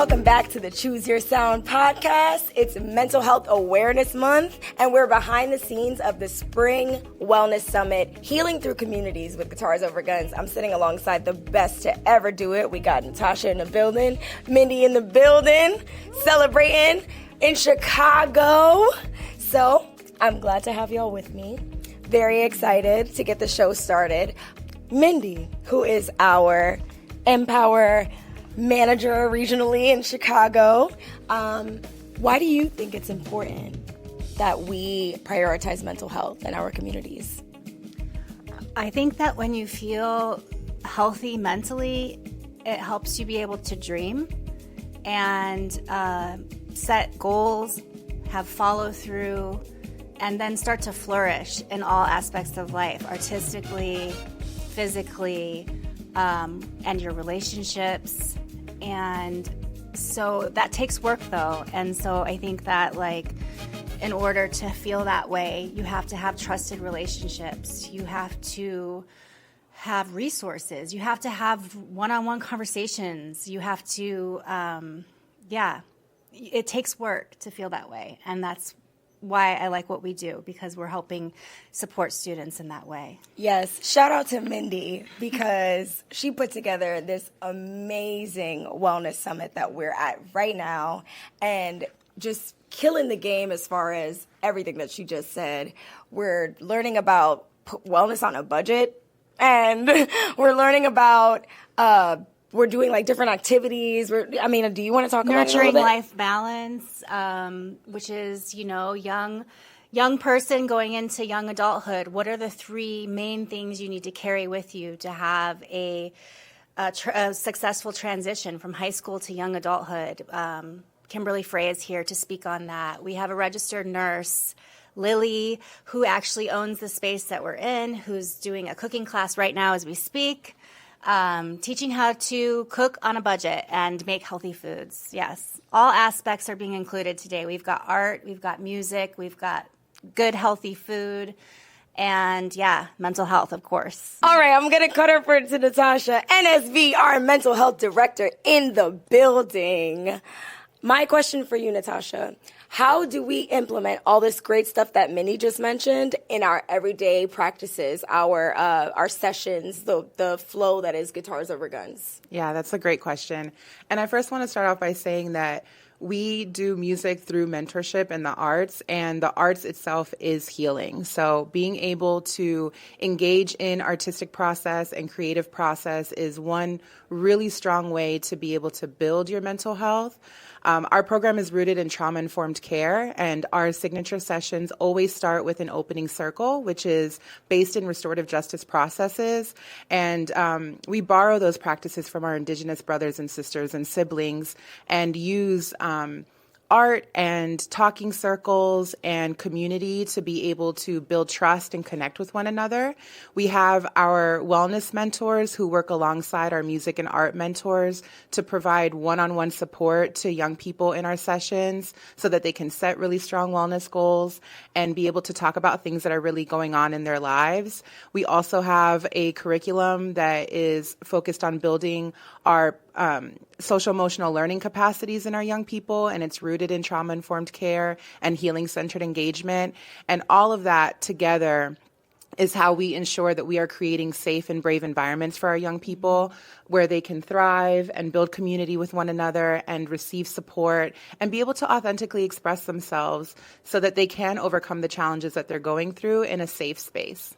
Welcome back to the Choose Your Sound podcast. It's Mental Health Awareness Month, and we're behind the scenes of the Spring Wellness Summit, Healing Through Communities with Guitars Over Guns. I'm sitting alongside the best to ever do it. We got Natasha in the building, Mindy in the building, celebrating in Chicago. So I'm glad to have y'all with me. Very excited to get the show started. Mindy, who is our Empower manager regionally in Chicago. Why do you think it's important that we prioritize mental health in our communities? I think that when you feel healthy mentally, it helps you be able to dream and set goals, have follow through, and then start to flourish in all aspects of life, artistically, physically, and your relationships. And so that takes work, though. And so I think that, in order to feel that way, you have to have trusted relationships. You have to have resources. You have to have one-on-one conversations. You have to, it takes work to feel that way. And that's why I like what we do, because we're helping support students in that way. Yes, shout out to Mindy, because she put together this amazing wellness summit that we're at right now, and just killing the game as far as everything that she just said. We're learning about wellness on a budget, and we're learning about we're doing different activities. Do you want to talk about nurturing life balance, which is, young person going into young adulthood? What are the three main things you need to carry with you to have a successful transition from high school to young adulthood? Kimberly Frey is here to speak on that. We have a registered nurse, Lily, who actually owns the space that we're in, who's doing a cooking class right now as we speak. Teaching how to cook on a budget and make healthy foods. Yes, all aspects are being included today. We've got art, we've got music, we've got good, healthy food, and mental health, of course. All right, I'm going to cut over to Natasha, NSV, our mental health director in the building. My question for you, Natasha, how do we implement all this great stuff that Minnie just mentioned in our everyday practices, our sessions, the flow that is Guitars Over Guns? Yeah, that's a great question. And I first want to start off by saying that we do music through mentorship in the arts, and the arts itself is healing. So being able to engage in artistic process and creative process is one really strong way to be able to build your mental health. Our program is rooted in trauma-informed care, and our signature sessions always start with an opening circle, which is based in restorative justice processes. And we borrow those practices from our Indigenous brothers and sisters and siblings and use art and talking circles and community to be able to build trust and connect with one another. We have our wellness mentors who work alongside our music and art mentors to provide one-on-one support to young people in our sessions so that they can set really strong wellness goals and be able to talk about things that are really going on in their lives. We also have a curriculum that is focused on building our social emotional learning capacities in our young people, and it's rooted in trauma-informed care and healing-centered engagement. And all of that together is how we ensure that we are creating safe and brave environments for our young people where they can thrive and build community with one another and receive support and be able to authentically express themselves so that they can overcome the challenges that they're going through in a safe space.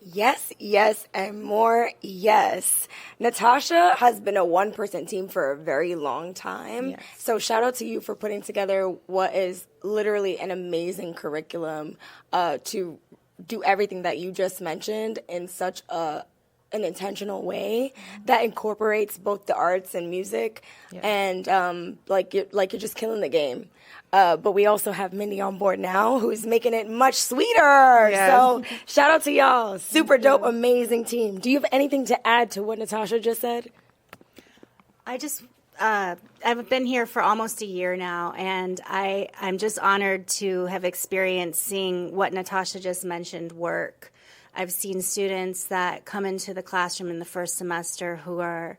Yes, yes, and more yes. Natasha has been a one-person team for a very long time. Yes. So shout out to you for putting together what is literally an amazing curriculum to do everything that you just mentioned in such an intentional way that incorporates both the arts and music. Yeah. And you're just killing the game. But we also have Mindy on board now, who's making it much sweeter. Yes. So shout out to y'all. Super dope, amazing team. Do you have anything to add to what Natasha just said? I've been here for almost a year now, and I'm just honored to have experienced seeing what Natasha just mentioned work. I've seen students that come into the classroom in the first semester who are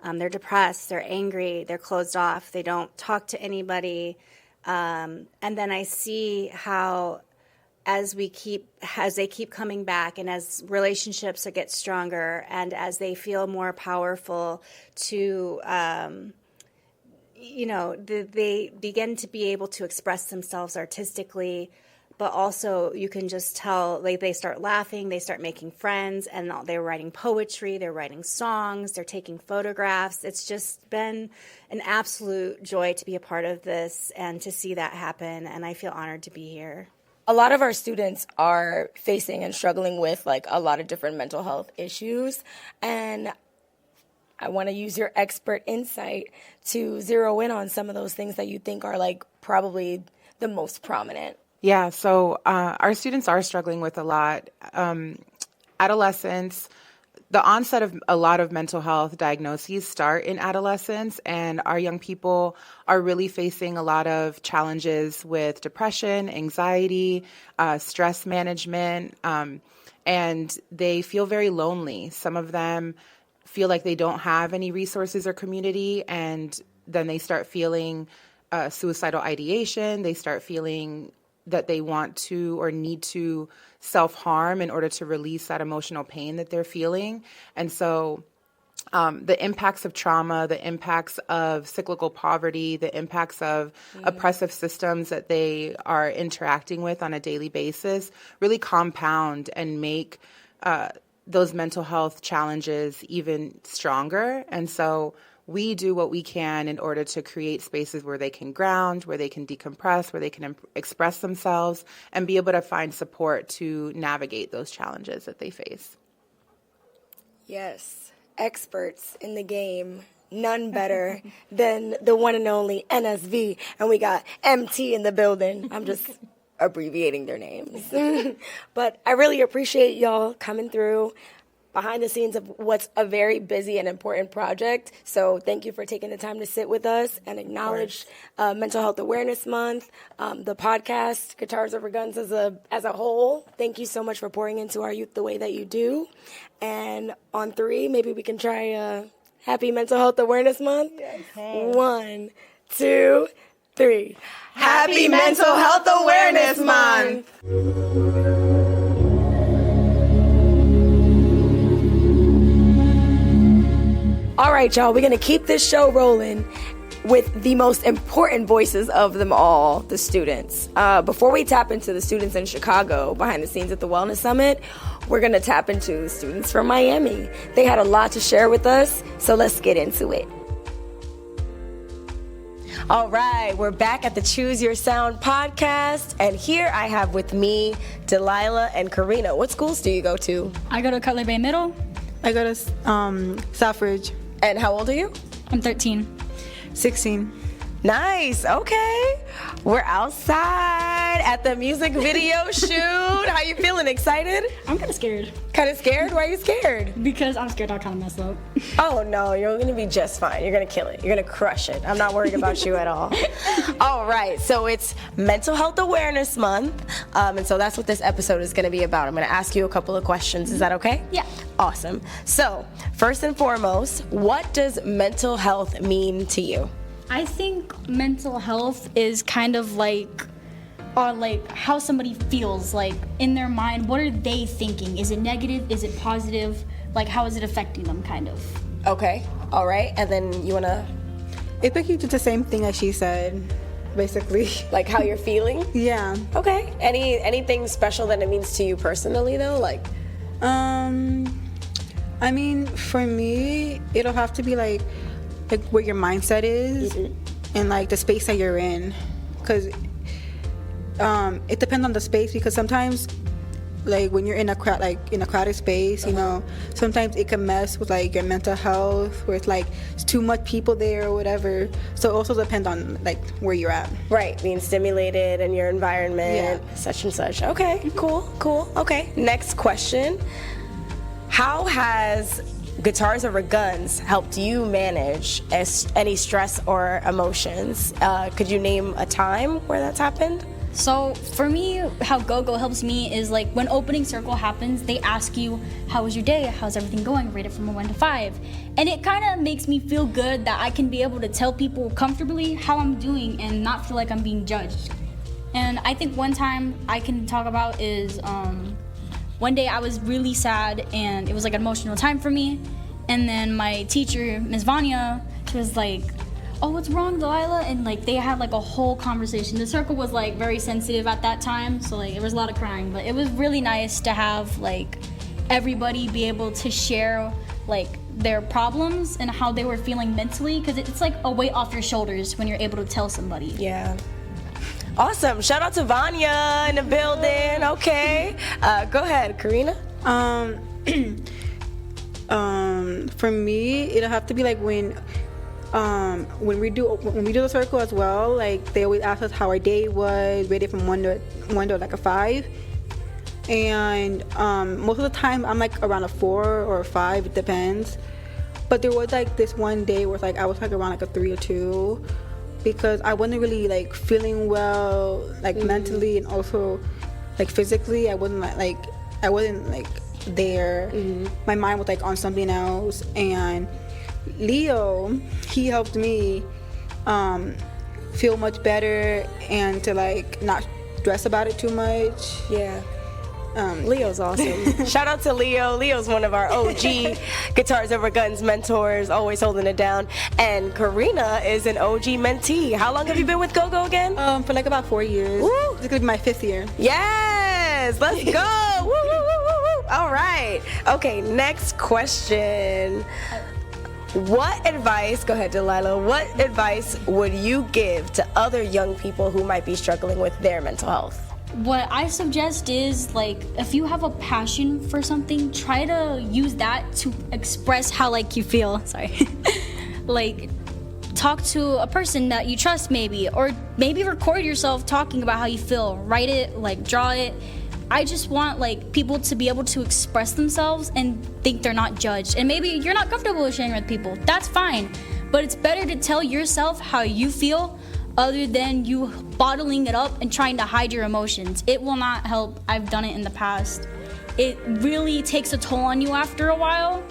They're depressed, they're angry, they're closed off, they don't talk to anybody. And then I see how as they keep coming back and as relationships get stronger and as they feel more powerful to, they begin to be able to express themselves artistically, but also you can just tell they start laughing, they start making friends, and they're writing poetry, they're writing songs, they're taking photographs. It's just been an absolute joy to be a part of this and to see that happen, and I feel honored to be here. A lot of our students are facing and struggling with like a lot of different mental health issues, and I want to use your expert insight to zero in on some of those things that you think are like probably the most prominent. Yeah, so our students are struggling with a lot. Adolescence, the onset of a lot of mental health diagnoses start in adolescence, and our young people are really facing a lot of challenges with depression, anxiety, stress management, and they feel very lonely. Some of them feel like they don't have any resources or community, and then they start feeling suicidal ideation. They start feeling that they want to or need to self-harm in order to release that emotional pain that they're feeling. And so the impacts of trauma, the impacts of cyclical poverty, the impacts of oppressive systems that they are interacting with on a daily basis really compound and make those mental health challenges even stronger. And so we do what we can in order to create spaces where they can ground, where they can decompress, where they can express themselves, and be able to find support to navigate those challenges that they face. Yes, experts in the game. None better than the one and only NSV. And we got MT in the building. I'm just abbreviating their names. But I really appreciate y'all coming through behind the scenes of what's a very busy and important project. So thank you for taking the time to sit with us and acknowledge Mental Health Awareness Month, the podcast, Guitars Over Guns as a whole. Thank you so much for pouring into our youth the way that you do. And on 3, maybe we can try Happy Mental Health Awareness Month. Yes. 1, 2, 3. Happy Mental Health Awareness Month. All right, y'all, we're going to keep this show rolling with the most important voices of them all, the students. Before we tap into the students in Chicago behind the scenes at the Wellness Summit, we're going to tap into students from Miami. They had a lot to share with us, so let's get into it. All right, we're back at the Choose Your Sound podcast, and here I have with me Delilah and Karina. What schools do you go to? I go to Cutler Bay Middle. I go to Southridge. And how old are you? I'm 13. 16. Nice. Okay. We're outside at the music video shoot. How you feeling? Excited? I'm kind of scared. Kind of scared? Why are you scared? Because I'm scared I'll kind of mess up. Oh, no. You're going to be just fine. You're going to kill it. You're going to crush it. I'm not worried about you at all. All right. So it's Mental Health Awareness Month. And so that's what this episode is going to be about. I'm going to ask you a couple of questions. Is that okay? Yeah. Awesome. So first and foremost, what does mental health mean to you? I think mental health is kind of like how somebody feels, like in their mind. What are they thinking? Is it negative? Is it positive? Like, how is it affecting them, kind of? Okay. All right. And then you want to... It's like you did the same thing as she said, basically. Like how you're feeling? Yeah. Okay. Anything special that it means to you personally, though? Like... I mean, for me, it'll have to be like what your mindset is and like the space that you're in, because it depends on the space. Because sometimes, like when you're in a crowded space, you know, sometimes it can mess with like your mental health, where it's too much people there or whatever. So it also depends on like where you're at. Right, being stimulated in your environment, such and such. Okay, cool. Okay, next question. How has Guitars Over Guns helped you manage any stress or emotions? Could you name a time where that's happened? So for me, how GOGO helps me is like when opening circle happens, they ask you, how was your day? How's everything going? Rate it from a 1 to 5. And it kind of makes me feel good that I can be able to tell people comfortably how I'm doing and not feel like I'm being judged. And I think one time I can talk about is one day I was really sad and it was like an emotional time for me. And then my teacher, Ms. Vanya, she was like, oh, what's wrong, Delilah? And like they had like a whole conversation. The circle was like very sensitive at that time, so like there was a lot of crying, but it was really nice to have like everybody be able to share like their problems and how they were feeling mentally, because it's like a weight off your shoulders when you're able to tell somebody. Yeah. Awesome. Shout out to Vanya in the building. Okay. Go ahead, Karina. For me, it'll have to be like when we do the circle as well, like they always ask us how our day was, rated from 1 to like a 5. And most of the time I'm like around a 4 or a 5, it depends. But there was like this one day where like I was like around like a 3 or 2, because I wasn't really like feeling well, like mentally and also like physically. I wasn't like there. My mind was like on something else. And Leo, he helped me feel much better and to like not stress about it too much. Yeah. Leo's awesome. Shout out to Leo. Leo's one of our OG Guitars Over Guns mentors, always holding it down. And Karina is an OG mentee. How long have you been with GOGO again? For like about 4 years. Woo. This is gonna be my 5th year. Yes, let's go. Woo, woo, woo, woo, woo. All right. Okay, next question. What advice, go ahead, Delilah, what advice would you give to other young people who might be struggling with their mental health? What I suggest is, like, if you have a passion for something, try to use that to express how, like, you feel. Sorry. Like, talk to a person that you trust maybe, or maybe record yourself talking about how you feel. Write it, like, draw it. I just want, like, people to be able to express themselves and think they're not judged. And maybe you're not comfortable with sharing with people. That's fine. But it's better to tell yourself how you feel other than you bottling it up and trying to hide your emotions. It will not help. I've done it in the past. It really takes a toll on you after a while,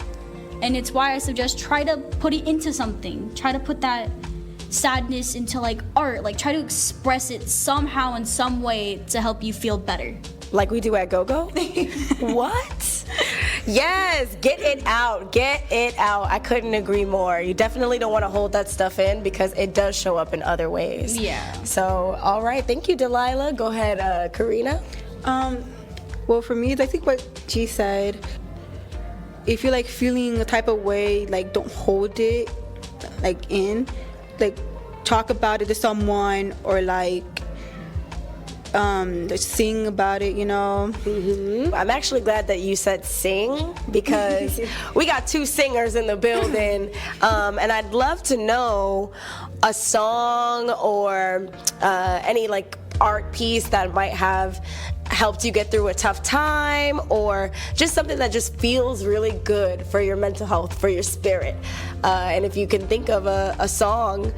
and it's why I suggest try to put it into something. Try to put that sadness into like art, like try to express it somehow in some way to help you feel better. Like we do at GOGO? What? Yes, get it out. Get it out. I couldn't agree more. You definitely don't want to hold that stuff in because it does show up in other ways. Yeah. So, all right. Thank you, Delilah. Go ahead, Karina. Well, for me, I think what she said, if you're like feeling a type of way, like don't hold it like in, like talk about it to someone, or like sing about it, you know. I'm actually glad that you said sing, because we got 2 singers in the building, and I'd love to know a song or any like art piece that might have helped you get through a tough time, or just something that just feels really good for your mental health, for your spirit. And if you can think of a song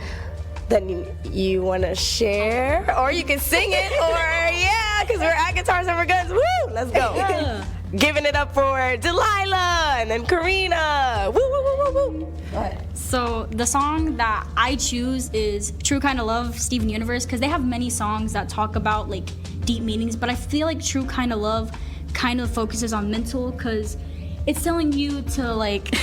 then you want to share, or you can sing it, or yeah, because we're at Guitars Over Guns. Woo! Let's go. Yeah. Giving it up for Delilah and then Karina. Woo, woo, woo, woo, woo. Go ahead. So the song that I choose is True Kind of Love, Steven Universe, because they have many songs that talk about like deep meanings, but I feel like True Kind of Love kind of focuses on mental, because it's telling you to like,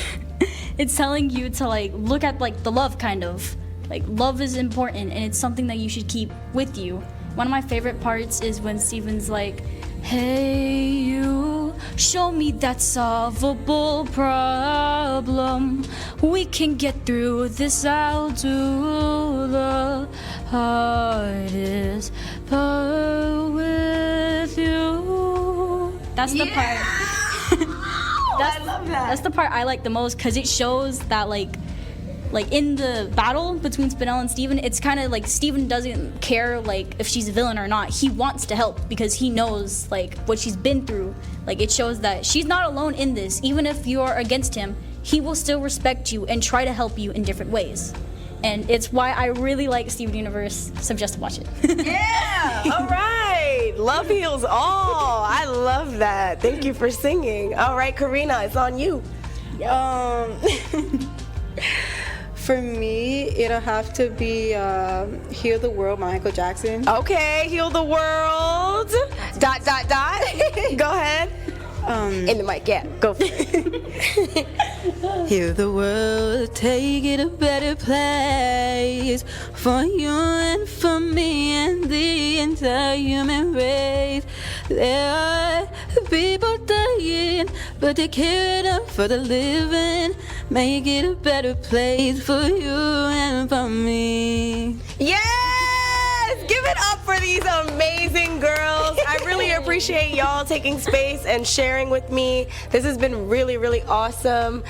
it's telling you to like look at like the love kind of. Like, love is important, and it's something that you should keep with you. One of my favorite parts is when Steven's like, hey, you, show me that solvable problem. We can get through this, I'll do the hardest part with you. That's the part. I love that. That's the part I like the most, because it shows that, like in the battle between Spinell and Steven, it's kind of like Steven doesn't care like if she's a villain or not. He wants to help because he knows like what she's been through. Like, it shows that she's not alone in this. Even if you are against him, he will still respect you and try to help you in different ways. and it's why I really like Steven Universe, so just watch it. Yeah, all right. Love heals all. I love that. Thank you for singing. All right, Karina, it's on you. For me, it'll have to be Heal the World by Michael Jackson. Okay, heal the world. ... Go ahead. In the mic, yeah, go for it. Heal the world, take it a better place for you and for me and the entire human race. There are people dying, but they care enough for the living. Make it a better place for you and for me. Yes! Give it up for these amazing girls. I really appreciate y'all taking space and sharing with me. This has been really, really awesome.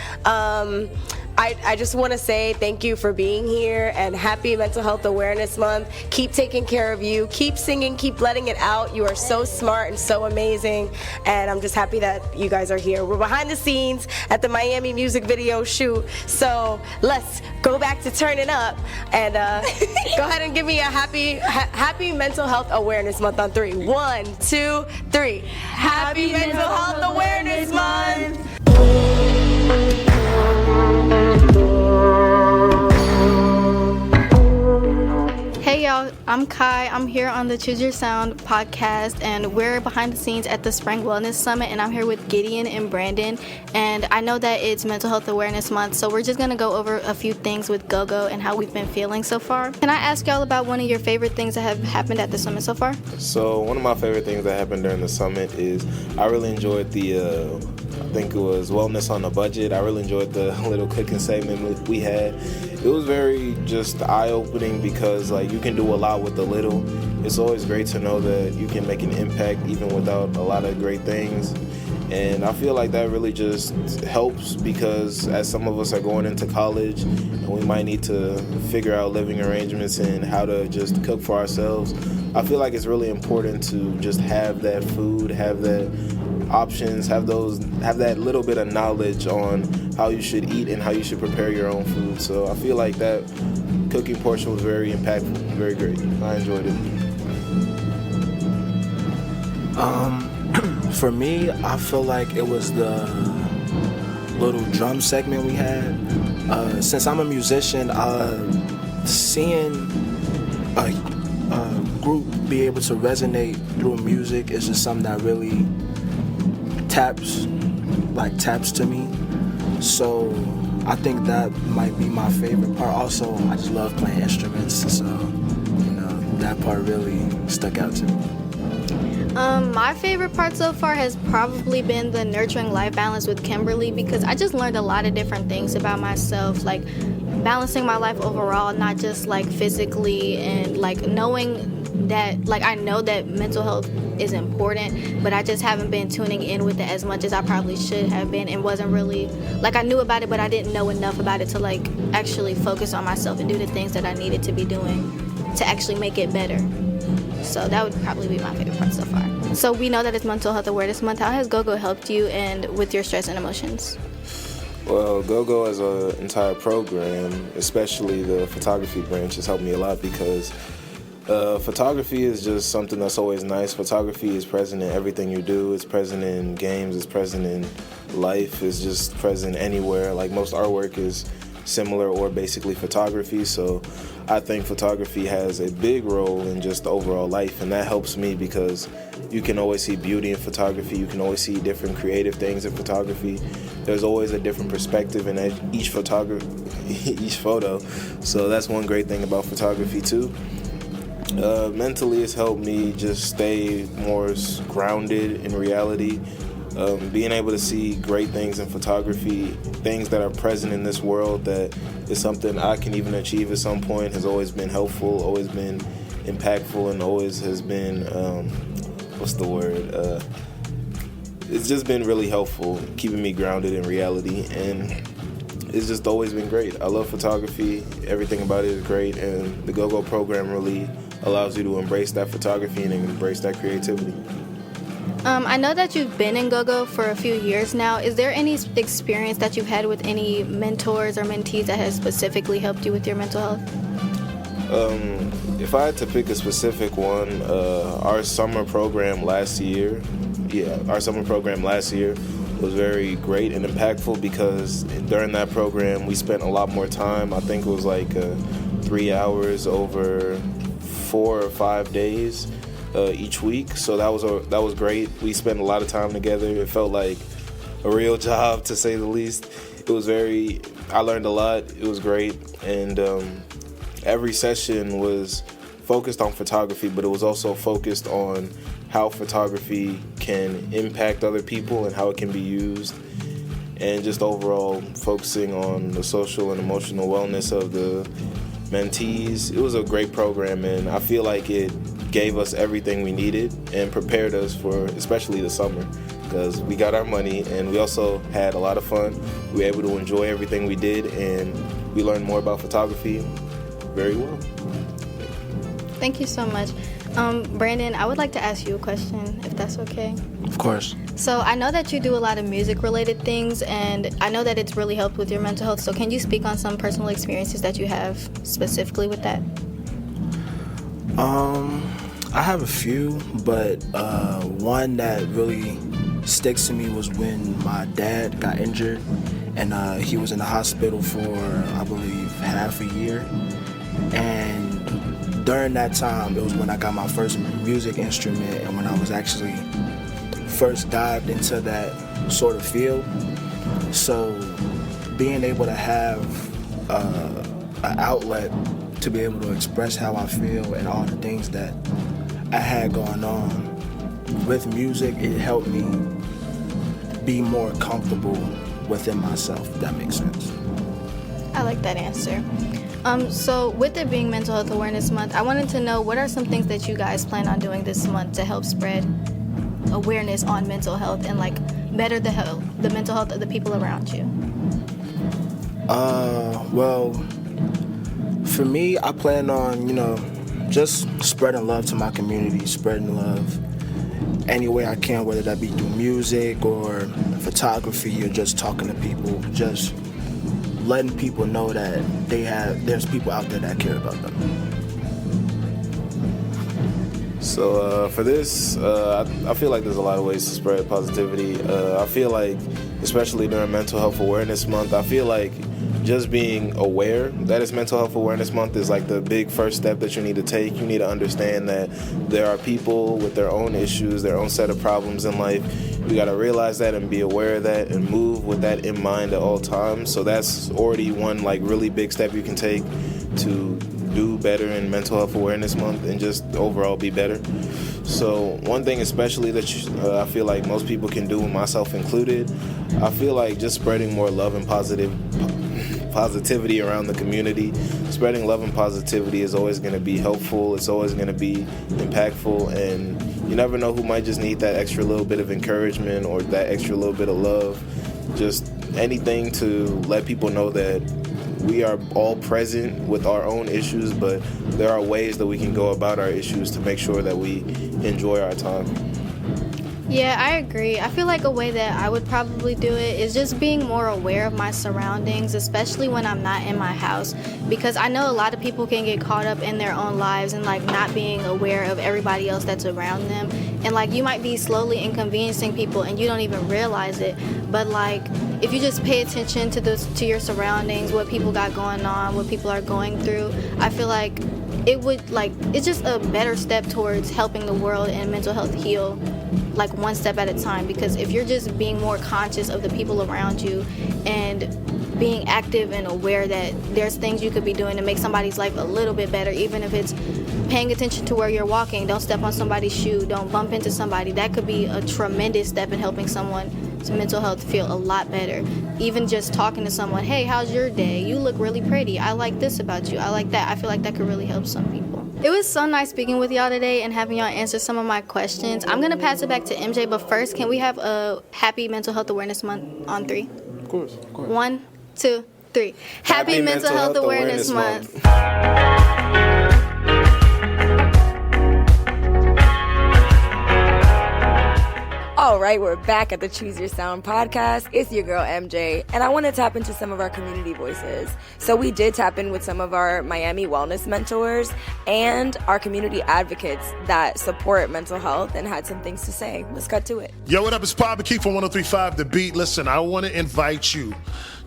I just want to say thank you for being here and happy Mental Health Awareness Month. Keep taking care of you. Keep singing. Keep letting it out. You are so smart and so amazing. And I'm just happy that you guys are here. We're behind the scenes at the Miami music video shoot. So let's go back to turning up and go ahead and give me a happy Mental Health Awareness Month on 3. 1, 2, 3. Happy Mental Health Awareness Month. Hey y'all, I'm Kai. I'm here on the Choose Your Sound podcast, and we're behind the scenes at the Spring Wellness Summit, and I'm here with Gideon and Brandon. And I know that it's Mental Health Awareness Month, so we're just going to go over a few things with GOGO and how we've been feeling so far. Can I ask y'all about one of your favorite things that have happened at the summit so far? So one of my favorite things that happened during the summit is I really enjoyed the I think it was Wellness on a Budget. I really enjoyed the little cooking segment we had. It was very just eye-opening because like you can do a lot with a little. It's always great to know that you can make an impact even without a lot of great things. And I feel like that really just helps because as some of us are going into college and we might need to figure out living arrangements and how to just cook for ourselves, I feel like it's really important to just have that food, have that options, have that little bit of knowledge on how you should eat and how you should prepare your own food. So I feel like that cooking portion was very impactful, very great. I enjoyed it. For me, I feel like it was the little drum segment we had. Since I'm a musician, seeing a group be able to resonate through music is just something that really taps to me. So I think that might be my favorite part. Also, I just love playing instruments, so that part really stuck out to me. My favorite part so far has probably been the nurturing life balance with Kimberly, because I just learned a lot of different things about myself, like balancing my life overall, not just like physically, and like knowing that, like I know that mental health is important, but I just haven't been tuning in with it as much as I probably should have been, and wasn't really, like I knew about it, but I didn't know enough about it to like actually focus on myself and do the things that I needed to be doing to actually make it better. So that would probably be my favorite part so far. So we know that it's Mental Health Awareness Month. How has GOGO helped you and with your stress and emotions? Well, GOGO as an entire program, especially the photography branch, has helped me a lot because photography is just something that's always nice. Photography is present in everything you do. It's present in games. It's present in life. It's just present anywhere. Like most artwork is similar or basically photography. So I think photography has a big role in just the overall life, and that helps me because you can always see beauty in photography. You can always see different creative things in photography. There's always a different perspective in each photo. So that's one great thing about photography too. Mentally, it's helped me just stay more grounded in reality. Being able to see great things in photography, things that are present in this world that is something I can even achieve at some point, has always been helpful, always been impactful, and always has been, it's just been really helpful, keeping me grounded in reality, and it's just always been great. I love photography, everything about it is great, and the GOGO program really allows you to embrace that photography and embrace that creativity. I know that you've been in GOGO for a few years now. Is there any experience that you've had with any mentors or mentees that has specifically helped you with your mental health? If I had to pick a specific one, our summer program last year was very great and impactful because during that program we spent a lot more time. I think it was like 3 hours over 4 or 5 days each week. So that was great. We spent a lot of time together. It felt like a real job, to say the least. I learned a lot. It was great. And every session was focused on photography, but it was also focused on how photography can impact other people and how it can be used, and just overall focusing on the social and emotional wellness of the mentees. It was a great program, and I feel like it gave us everything we needed and prepared us for especially the summer, because we got our money and we also had a lot of fun. We were able to enjoy everything we did, and we learned more about photography very well. Thank you so much. Brandon, I would like to ask you a question, if that's okay. Of course. So I know that you do a lot of music-related things, and I know that it's really helped with your mental health. So can you speak on some personal experiences that you have specifically with that? I have a few, but one that really sticks to me was when my dad got injured, and he was in the hospital for, I believe, half a year. And during that time, it was when I got my first music instrument and when I was actually first dived into that sort of field. So being able to have an outlet to be able to express how I feel and all the things that I had going on with music, it helped me be more comfortable within myself, if that makes sense. I like that answer. So with it being Mental Health Awareness Month, I wanted to know, what are some things that you guys plan on doing this month to help spread awareness on mental health and like better the mental health of the people around you? Well, for me, I plan on, just spreading love to my community, spreading love any way I can, whether that be through music or photography or just talking to people, just letting people know that there's people out there that care about them. So for this, I feel like there's a lot of ways to spread positivity. I feel like, especially during Mental Health Awareness Month, I feel like just being aware that it's Mental Health Awareness Month is like the big first step that you need to take. You need to understand that there are people with their own issues, their own set of problems in life. You got to realize that and be aware of that and move with that in mind at all times. So that's already one like really big step you can take to do better in Mental Health Awareness Month and just overall be better. So one thing especially that I feel like most people can do, myself included, I feel like just spreading more love and positivity around the community. Spreading love and positivity is always going to be helpful. It's always going to be impactful, and you never know who might just need that extra little bit of encouragement or that extra little bit of love. Just anything to let people know that we are all present with our own issues, but there are ways that we can go about our issues to make sure that we enjoy our time. Yeah, I agree. I feel like a way that I would probably do it is just being more aware of my surroundings, especially when I'm not in my house, because I know a lot of people can get caught up in their own lives and like not being aware of everybody else that's around them. And like you might be slowly inconveniencing people and you don't even realize it. But like if you just pay attention to your surroundings, what people got going on, what people are going through, I feel like it's just a better step towards helping the world and mental health heal, like one step at a time. Because if you're just being more conscious of the people around you and being active and aware that there's things you could be doing to make somebody's life a little bit better, even if it's paying attention to where you're walking, don't step on somebody's shoe, don't bump into somebody, that could be a tremendous step in helping someone's mental health feel a lot better. Even just talking to someone, hey, how's your day? You look really pretty. I like this about you. I like that. I feel like that could really help some people. It was so nice speaking with y'all today and having y'all answer some of my questions. I'm going to pass it back to MJ, but first, can we have a happy Mental Health Awareness Month on 3? Of course. 1, 2, 3. Happy Mental Health Awareness Month. All right, we're back at the Choose Your Sound podcast. It's your girl MJ, and I want to tap into some of our community voices. So we did tap in with some of our Miami wellness mentors and our community advocates that support mental health and had some things to say. Let's cut to it. Yo, what up? It's Papa Keith from 103.5 The Beat. Listen, I want to invite you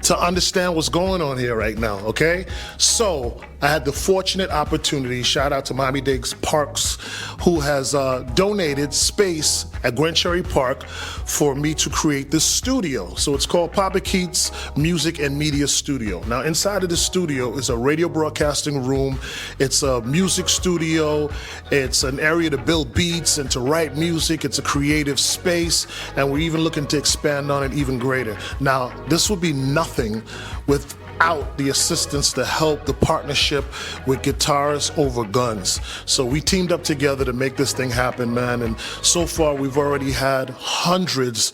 to understand what's going on here right now, okay? So I had the fortunate opportunity, shout out to Miami-Dade Parks, who has donated space at Gwen Cherry Park for me to create this studio. So it's called Papa Keith's Music and Media Studio. Now inside of the studio is a radio broadcasting room, it's a music studio, it's an area to build beats and to write music, it's a creative space, and we're even looking to expand on it even greater. Now, this would be nothing without the assistance, the help, the partnership with Guitars Over Guns. So we teamed up together to make this thing happen, man. And so far, we've already had hundreds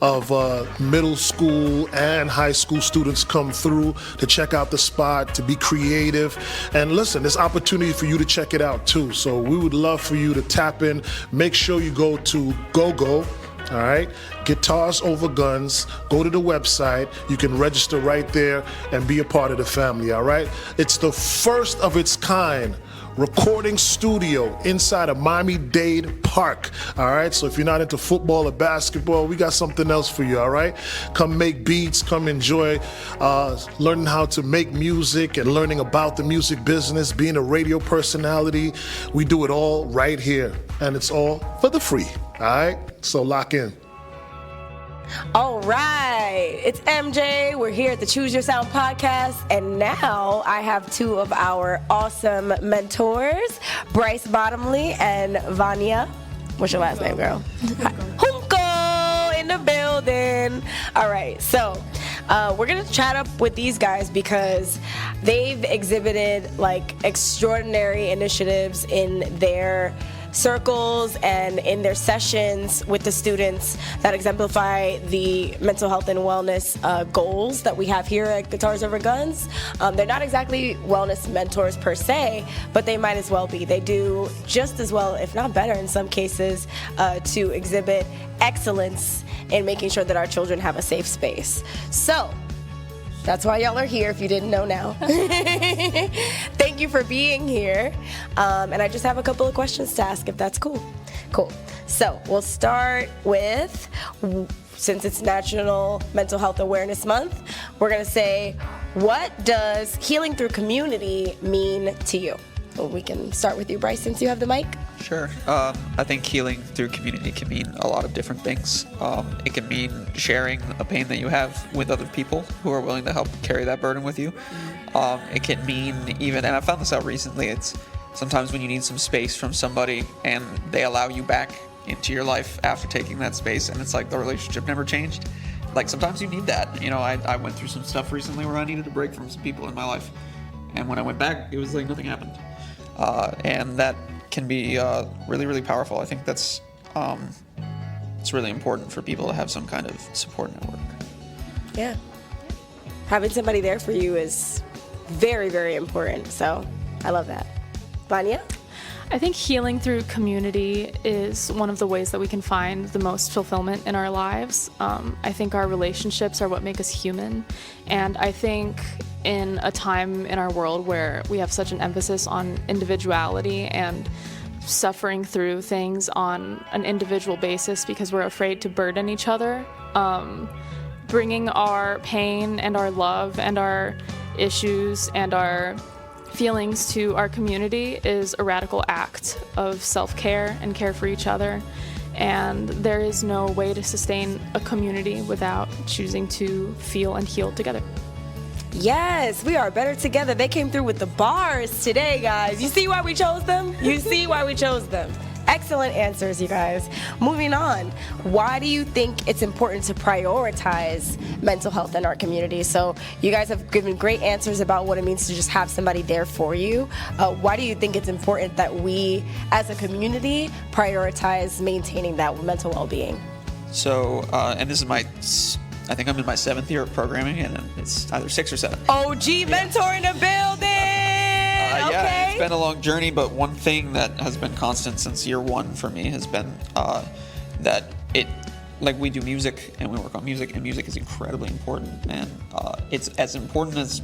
of middle school and high school students come through to check out the spot, to be creative. And listen, there's opportunity for you to check it out too. So we would love for you to tap in. Make sure you go to GOGO. All right, Guitars Over Guns. Go to the website. You can register right there and be a part of the family. All right, it's the first of its kind recording studio inside of Miami-Dade Park. All right, so if you're not into football or basketball, we got something else for you. All right, come make beats, come enjoy learning how to make music and learning about the music business, being a radio personality. We do it all right here, and it's all for the free. All right, so lock in. All right, it's MJ. We're here at the Choose Your Sound podcast, and now I have two of our awesome mentors, Bryce Bottomley and Vanya. What's your last name, girl? Junko in the building. All right, so we're gonna chat up with these guys because they've exhibited like extraordinary initiatives in their circles and in their sessions with the students that exemplify the mental health and wellness goals that we have here at Guitars Over Guns. They're not exactly wellness mentors per se, but they might as well be. They do just as well, if not better in some cases, to exhibit excellence in making sure that our children have a safe space. So that's why y'all are here, if you didn't know now. Thank you for being here. And I just have a couple of questions to ask, if that's cool. Cool. So we'll start with, since it's National Mental Health Awareness Month, we're going to say, what does healing through community mean to you? Well, we can start with you, Bryce, since you have the mic. Sure. I think healing through community can mean a lot of different things. It can mean sharing a pain that you have with other people who are willing to help carry that burden with you. It can mean even, and I found this out recently, it's sometimes when you need some space from somebody and they allow you back into your life after taking that space, and it's like the relationship never changed. Like sometimes you need that. You know, I went through some stuff recently where I needed a break from some people in my life. And when I went back, it was like nothing happened. And that can be really, really powerful. I think that's it's really important for people to have some kind of support network. Yeah. Having somebody there for you is very, very important. So I love that. Vanya? I think healing through community is one of the ways that we can find the most fulfillment in our lives. I think our relationships are what make us human. And I think in a time in our world where we have such an emphasis on individuality and suffering through things on an individual basis because we're afraid to burden each other, bringing our pain and our love and our issues and our feelings to our community is a radical act of self-care and care for each other. And there is no way to sustain a community without choosing to feel and heal together. Yes, we are better together. They came through with the bars today, guys. You see why we chose them? You see why we chose them. Excellent answers, you guys. Moving on, why do you think it's important to prioritize mental health in our community? So you guys have given great answers about what it means to just have somebody there for you. Why do you think it's important that we, as a community, prioritize maintaining that mental well-being? So, and this is I think I'm in my 7th year of programming, and it's either 6 or 7. OG mentor in the building! Okay. Yeah, it's been a long journey, but one thing that has been constant since year 1 for me has been that like we do music and we work on music, and music is incredibly important, and it's as important as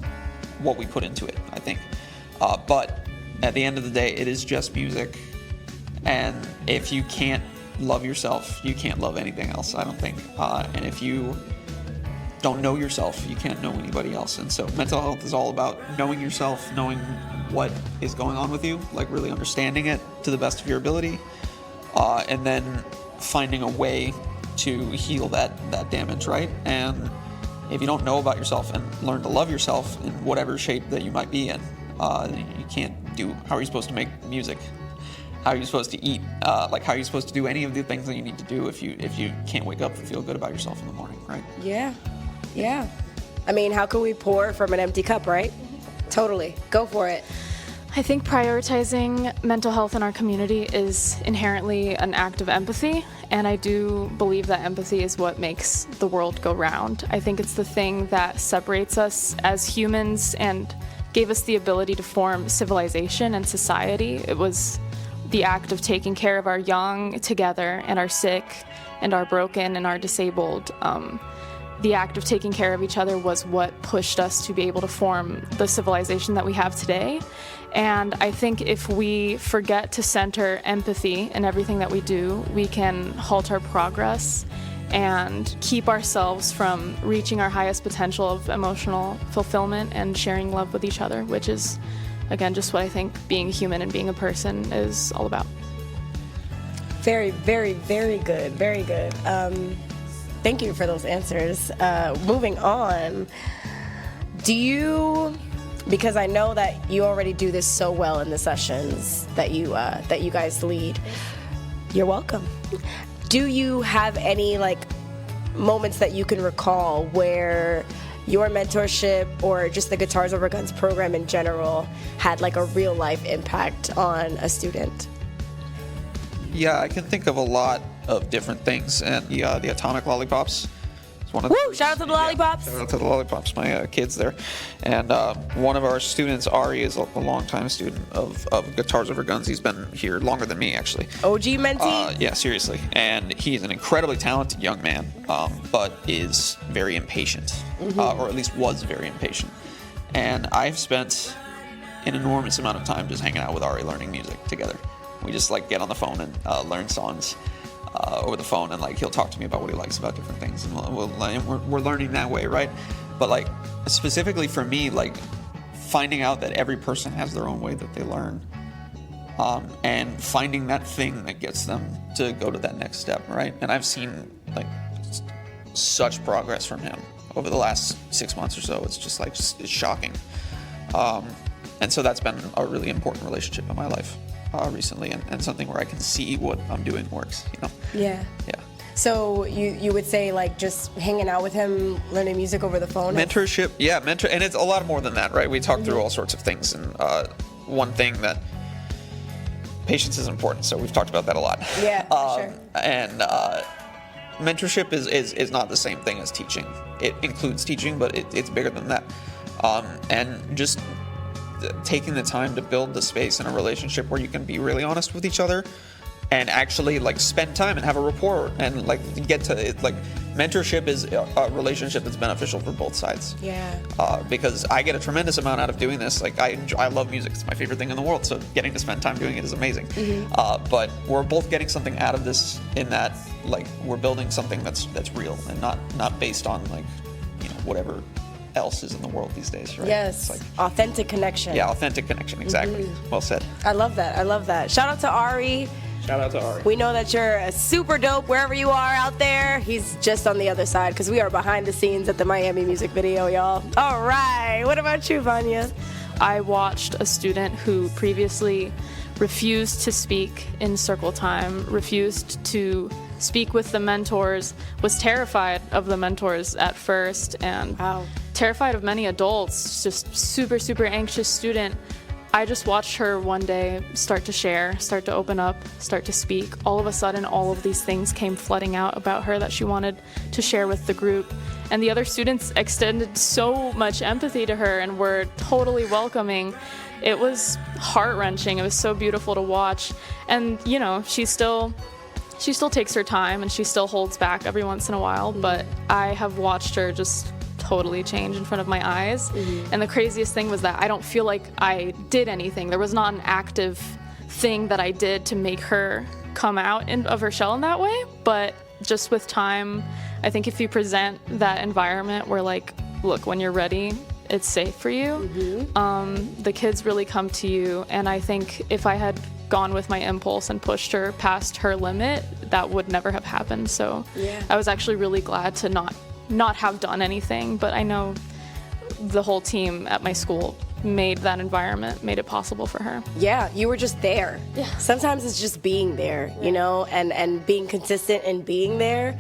what we put into it, I think. But at the end of the day, it is just music, and if you can't love yourself, you can't love anything else, I don't think. And if you don't know yourself, you can't know anybody else. And so mental health is all about knowing yourself, knowing what is going on with you, like really understanding it to the best of your ability, and then finding a way to heal that damage, right? And if you don't know about yourself and learn to love yourself in whatever shape that you might be in, you can't do, how are you supposed to make music? How are you supposed to eat? Like, how are you supposed to do any of the things that you need to do if you can't wake up and feel good about yourself in the morning, right? Yeah. I mean, how can we pour from an empty cup, right? Totally. Go for it. I think prioritizing mental health in our community is inherently an act of empathy, and I do believe that empathy is what makes the world go round. I think it's the thing that separates us as humans and gave us the ability to form civilization and society. It was the act of taking care of our young together and our sick and our broken and our disabled. The act of taking care of each other was what pushed us to be able to form the civilization that we have today. And I think if we forget to center empathy in everything that we do, we can halt our progress and keep ourselves from reaching our highest potential of emotional fulfillment and sharing love with each other, which is, again, just what I think being human and being a person is all about. Very, very, very good. Very good. Thank you for those answers. Moving on, because I know that you already do this so well in the sessions that you guys lead. You're welcome. Do you have any moments that you can recall where your mentorship or just the Guitars Over Guns program in general had a real life impact on a student? Yeah, I can think of a lot of different things, and the Atomic Lollipops is one of the. Woo! Shout out to the Lollipops! Shout out to the Lollipops, my kids there. And one of our students, Ari, is a longtime student of Guitars Over Guns. He's been here longer than me, actually. OG mentee? Yeah, seriously. And he's an incredibly talented young man, but is very impatient, or at least was very impatient. And I've spent an enormous amount of time just hanging out with Ari, learning music together. We just get on the phone and learn songs over the phone, and he'll talk to me about what he likes about different things, and we're learning that way, right? But specifically for me, finding out that every person has their own way that they learn, and finding that thing that gets them to go to that next step, right? And I've seen such progress from him over the last 6 months or so. It's just it's shocking, and so that's been a really important relationship in my life. Recently, and something where I can see what I'm doing works, Yeah. So you would say just hanging out with him, learning music over the phone? Mentorship, yeah, and it's a lot more than that, right? We talk through all sorts of things, and one thing that patience is important, so we've talked about that a lot. Yeah, for sure. And mentorship is not the same thing as teaching. It includes teaching, but it's bigger than that. And just taking the time to build the space in a relationship where you can be really honest with each other and actually spend time and have a rapport and get to it. Mentorship is a relationship that's beneficial for both sides. Yeah. Because I get a tremendous amount out of doing this. I love music. It's my favorite thing in the world. So getting to spend time doing it is amazing. But we're both getting something out of this in that we're building something that's real and not based on whatever else is in the world these days, right? Yes, authentic connection. Yeah, authentic connection, exactly. Well said. I love that. Shout out to Ari. Shout out to Ari. We know that you're super dope wherever you are out there. He's just on the other side because we are behind the scenes at the Miami music video, y'all. All right, what about you, Vanya? I watched a student who previously refused to speak in circle time, refused to speak with the mentors, was terrified of the mentors at first, and terrified of many adults, just super, super anxious student. I just watched her one day start to share, start to open up, start to speak. All of a sudden, all of these things came flooding out about her that she wanted to share with the group. And the other students extended so much empathy to her and were totally welcoming. It was heart-wrenching. It was so beautiful to watch. And, she's still she still takes her time and she still holds back every once in a while, but I have watched her just totally change in front of my eyes. And the craziest thing was that I don't feel like I did anything. There was not an active thing that I did to make her come out of her shell in that way, but just with time, I think if you present that environment where like, look, when you're ready, it's safe for you, the kids really come to you. And I think if I had gone with my impulse and pushed her past her limit, that would never have happened. So I was actually really glad to not have done anything, but I know the whole team at my school made that environment, made it possible for her. Yeah, you were just there. Yeah. Sometimes it's just being there, you know, and being consistent in being there,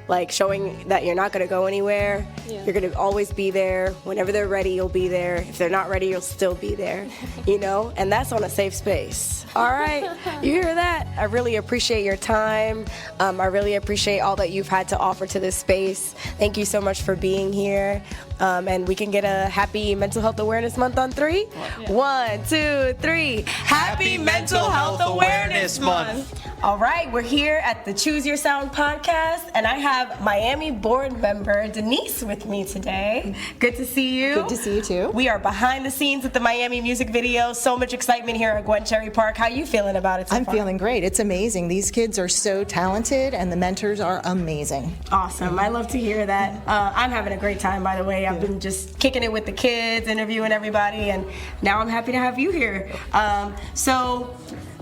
like showing that you're not going to go anywhere. You're going to always be there. Whenever they're ready, you'll be there. If they're not ready, you'll still be there, you know, and that's on a safe space. All right, you hear that? I really appreciate your time. I really appreciate all that you've had to offer to this space. Thank you so much for being here. And we can get a happy Mental Health Awareness Month on 3. 1, 2, 3. Happy Mental Health Awareness Month. All right, we're here at the Choose Your Sound podcast, and I have Miami board member Denise with me today. Good to see you. Good to see you too. We are behind the scenes at the Miami music video. So much excitement here at Gwen Cherry Park. How you feeling about it so I'm far? feeling great. It's amazing. These kids are so talented, and the mentors are amazing. Awesome. I love to hear that. I'm having a great time, by the way. I've been just kicking it with the kids, interviewing everybody, and now I'm happy to have you here. So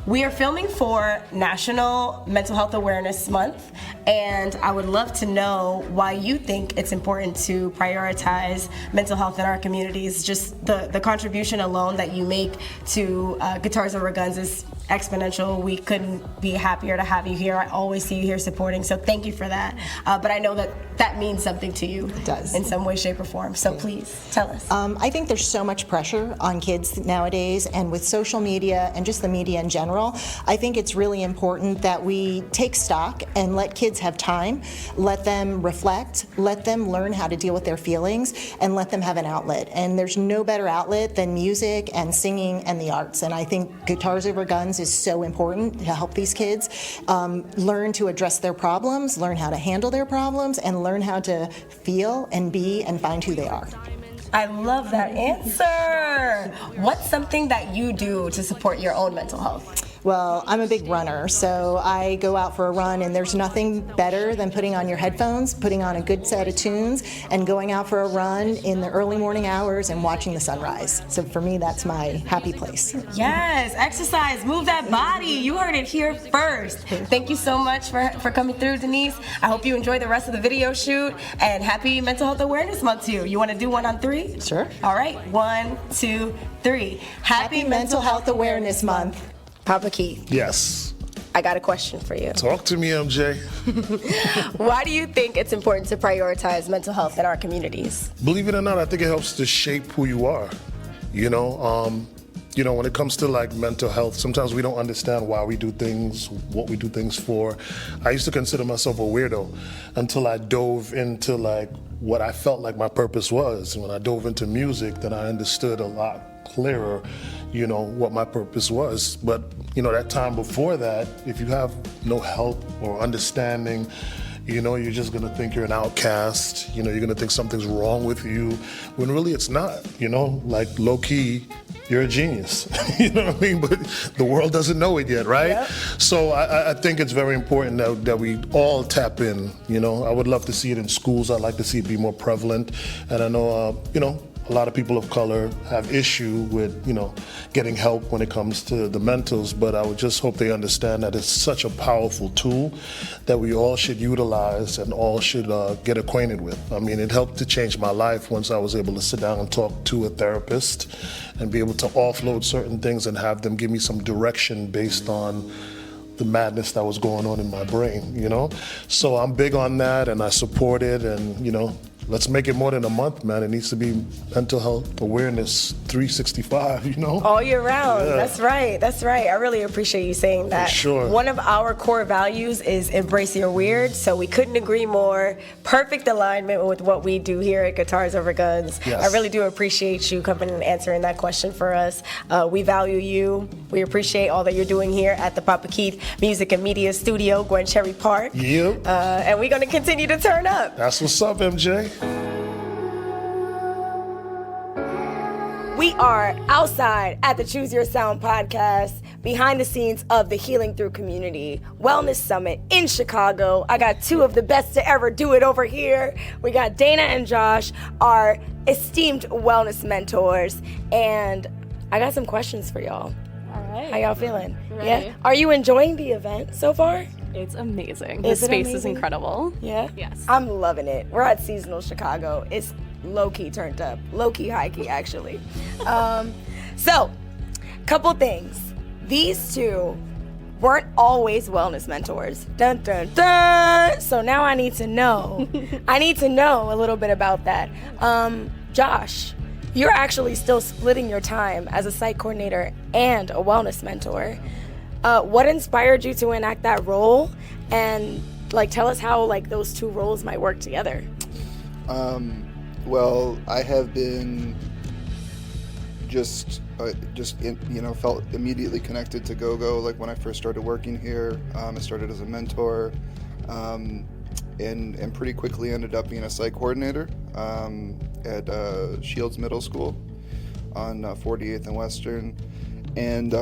we are filming for National Mental Health Awareness Month, and I would love to know why you think it's important to prioritize mental health in our communities. Just the contribution alone that you make to Guitars Over Guns is exponential. We couldn't be happier to have you here. I always see you here supporting, so thank you for that. But I know that means something to you. It does. In some way, shape, or form. So please, tell us. I think there's so much pressure on kids nowadays, and with social media and just the media in general, I think it's really important that we take stock and let kids have time, let them reflect, let them learn how to deal with their feelings, and let them have an outlet. And there's no better outlet than music and singing and the arts. And I think Guitars Over Guns is so important to help these kids learn to address their problems, learn how to handle their problems, and learn how to feel and be and find who they are. I love that answer. What's something that you do to support your own mental health? Well, I'm a big runner, so I go out for a run, and there's nothing better than putting on your headphones, putting on a good set of tunes, and going out for a run in the early morning hours and watching the sunrise. So for me, that's my happy place. Yes, exercise, move that body. You heard it here first. Thank you so much for coming through, Denise. I hope you enjoy the rest of the video shoot, and happy Mental Health Awareness Month to you. You want to do one on 3? Sure. All right, 1, 2, 3. Happy Mental Health Awareness Month. Papa Keith, Yes. I got a question for you. Talk to me, MJ. Why do you think it's important to prioritize mental health in our communities? Believe it or not, I think it helps to shape who you are. You know, when it comes to like mental health, sometimes we don't understand why we do things, what we do things for. I used to consider myself a weirdo until I dove into like what I felt like my purpose was. And when I dove into music, then I understood a lot clearer, you know, what my purpose was. But, you know, that time before that, if you have no help or understanding, you know, you're just gonna think you're an outcast, you know, you're gonna think something's wrong with you, when really it's not, you know, like low key, you're a genius, you know what I mean? But the world doesn't know it yet, right? Yep. So I think it's very important that we all tap in, you know. I would love to see it in schools. I'd like to see it be more prevalent. And I know, you know, a lot of people of color have issue with, you know, getting help when it comes to the mentals, but I would just hope they understand that it's such a powerful tool that we all should utilize and all should get acquainted with. I mean, it helped to change my life once I was able to sit down and talk to a therapist and be able to offload certain things and have them give me some direction based on the madness that was going on in my brain, you know? So I'm big on that, and I support it, and, you know, let's make it more than a month, man. It needs to be mental health awareness 365, you know? All year round. Yeah. That's right. That's right. I really appreciate you saying that. For sure. One of our core values is embrace your weird, so we couldn't agree more. Perfect alignment with what we do here at Guitars Over Guns. Yes. I really do appreciate you coming and answering that question for us. We value you. We appreciate all that you're doing here at the Papa Keith Music and Media Studio, Gwen Cherry Park. Yep. And we're going to continue to turn up. That's what's up, MJ. We are outside at the Choose Your Sound podcast, behind the scenes of the Healing Through Community Wellness Summit in Chicago. I got two of the best to ever do it over here. We got Dana and Josh, our esteemed wellness mentors, and I got some questions for y'all. All right. How y'all feeling? Ready. Yeah. Are you enjoying the event so far? It's amazing. Is The it space is amazing? incredible. Yeah? Yes. I'm loving it. We're at Seasonal Chicago. It's low-key turned up. Low-key, high-key, actually. So, couple things. These two weren't always wellness mentors. Dun, dun, dun. So now I need to know. I need to know a little bit about that. Josh, you're actually still splitting your time as a site coordinator and a wellness mentor. What inspired you to enact that role? And tell us how those two roles might work together. Well, I have been felt immediately connected to GOGO. Like when I first started working here, I started as a mentor, and pretty quickly ended up being a site coordinator at Shields Middle School on 48th and Western, and.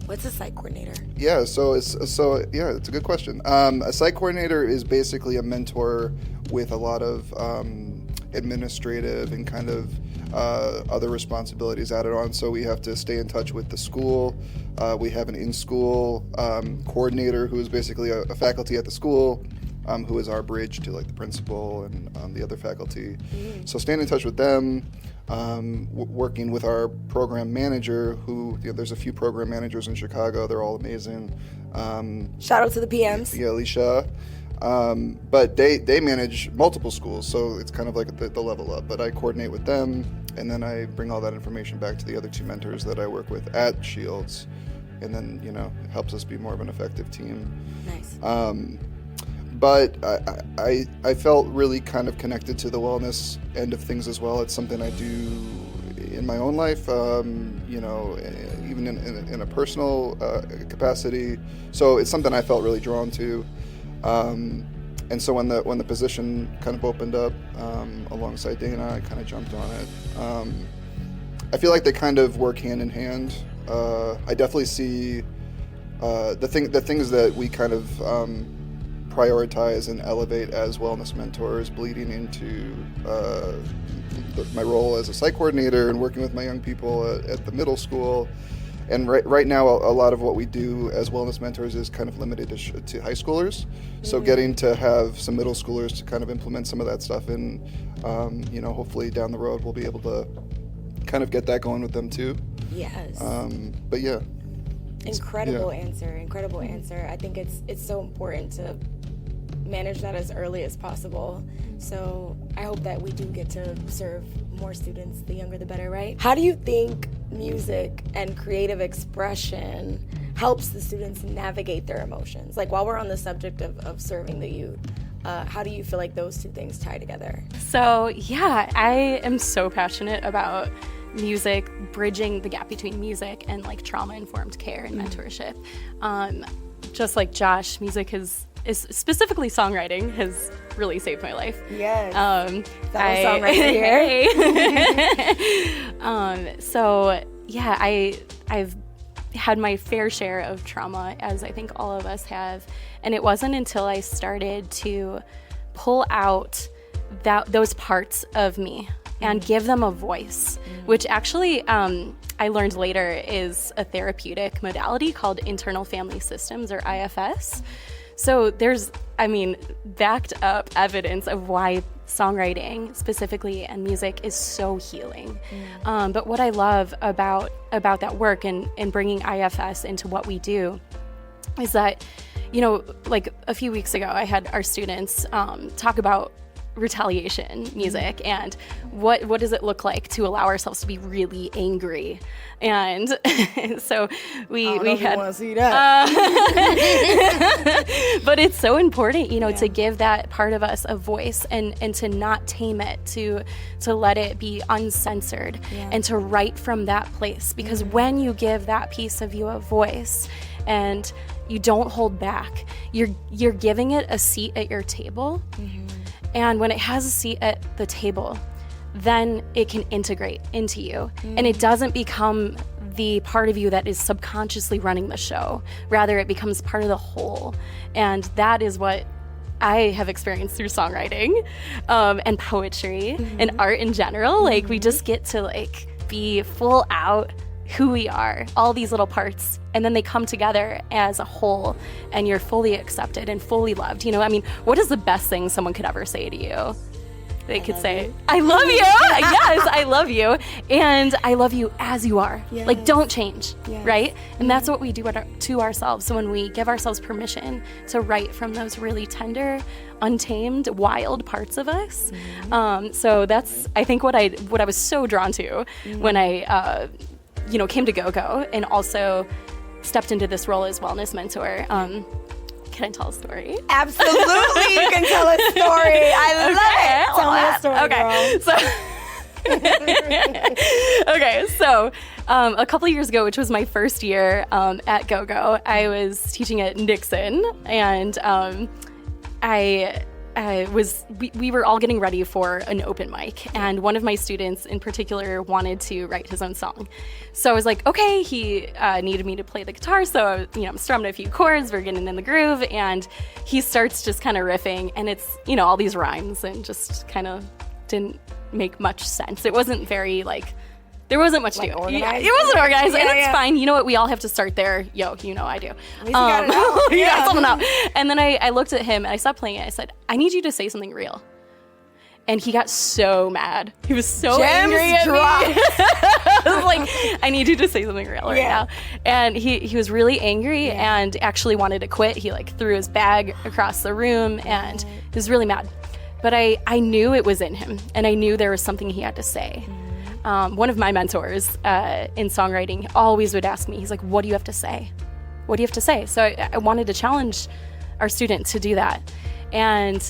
What's a site coordinator? Yeah, it's a good question. A site coordinator is basically a mentor with a lot of administrative and kind of other responsibilities added on. So we have to stay in touch with the school. We have an in-school coordinator who is basically a faculty at the school, who is our bridge to the principal and the other faculty. Mm-hmm. So staying in touch with them. Working with our program manager, who there's a few program managers in Chicago. They're all amazing. Shout out to the PMs. Yeah, Alicia. But they manage multiple schools, so it's kind of like the level up. But I coordinate with them, and then I bring all that information back to the other two mentors that I work with at Shields, and then it helps us be more of an effective team. Nice. But I felt really kind of connected to the wellness end of things as well. It's something I do in my own life, even in a personal capacity. So it's something I felt really drawn to. And so when the position kind of opened up alongside Dana, I kind of jumped on it. I feel like they kind of work hand in hand. I definitely see the things that we kind of prioritize and elevate as wellness mentors bleeding into my role as a site coordinator and working with my young people at the middle school. And right now, a lot of what we do as wellness mentors is kind of limited to high schoolers. So getting to have some middle schoolers to kind of implement some of that stuff, and hopefully down the road we'll be able to kind of get that going with them too. Yes. But yeah. Incredible answer. I think it's so important to manage that as early as possible. So I hope that we do get to serve more students, the younger the better, right? How do you think music and creative expression helps the students navigate their emotions? While we're on the subject of serving the youth, how do you feel like those two things tie together? So yeah, I am so passionate about music, bridging the gap between music and trauma-informed care and mentorship. Just like Josh, music is specifically songwriting has really saved my life. Yes. That was songwriting here. So yeah, I've had my fair share of trauma, as I think all of us have, and it wasn't until I started to pull out those parts of me and give them a voice, which actually I learned later is a therapeutic modality called internal family systems, or IFS. So there's, backed up evidence of why songwriting specifically and music is so healing. But what I love about that work and bringing IFS into what we do is that, a few weeks ago I had our students talk about retaliation music, and what does it look like to allow ourselves to be really angry. And so we had want to see that. but it's so important, to give that part of us a voice and to not tame it, to let it be uncensored, and to write from that place, because when you give that piece of you a voice and you don't hold back, you're giving it a seat at your table. And when it has a seat at the table, then it can integrate into you, and it doesn't become the part of you that is subconsciously running the show. Rather, it becomes part of the whole. And that is what I have experienced through songwriting, and poetry, and art in general. Like, we just get to be full out who we are, all these little parts, and then they come together as a whole, and you're fully accepted and fully loved. What is the best thing someone could ever say to you? They could say, I love you. Yes, I love you. And I love you as you are. Yes. Don't change, right? And that's what we do to ourselves. So when we give ourselves permission to write from those really tender, untamed, wild parts of us. So that's, I think, what I was so drawn to when I, came to GOGO, and also stepped into this role as wellness mentor. Can I tell a story? Absolutely, you can tell a story. I love it. Tell me a story, girl. So a couple of years ago, which was my first year at GOGO, I was teaching at Nixon, and we were all getting ready for an open mic, and one of my students in particular wanted to write his own song. So I was like, okay, he needed me to play the guitar, so I'm strumming a few chords, we're getting in the groove, and he starts just kind of riffing, and it's all these rhymes, and just kind of didn't make much sense. It wasn't very there wasn't much to it. Yeah, it wasn't organized, and it's fine. You know what? We all have to start there. I do. At least you got it out. You got something out. And then I looked at him, and I stopped playing it. I said, I need you to say something real. And he got so mad. He was so angry at me. I was like, I need you to say something real right now. And he was really angry and actually wanted to quit. He threw his bag across the room, and he was really mad. But I knew it was in him, and I knew there was something he had to say. One of my mentors in songwriting always would ask me, he's like, what do you have to say? What do you have to say? So I wanted to challenge our student to do that. And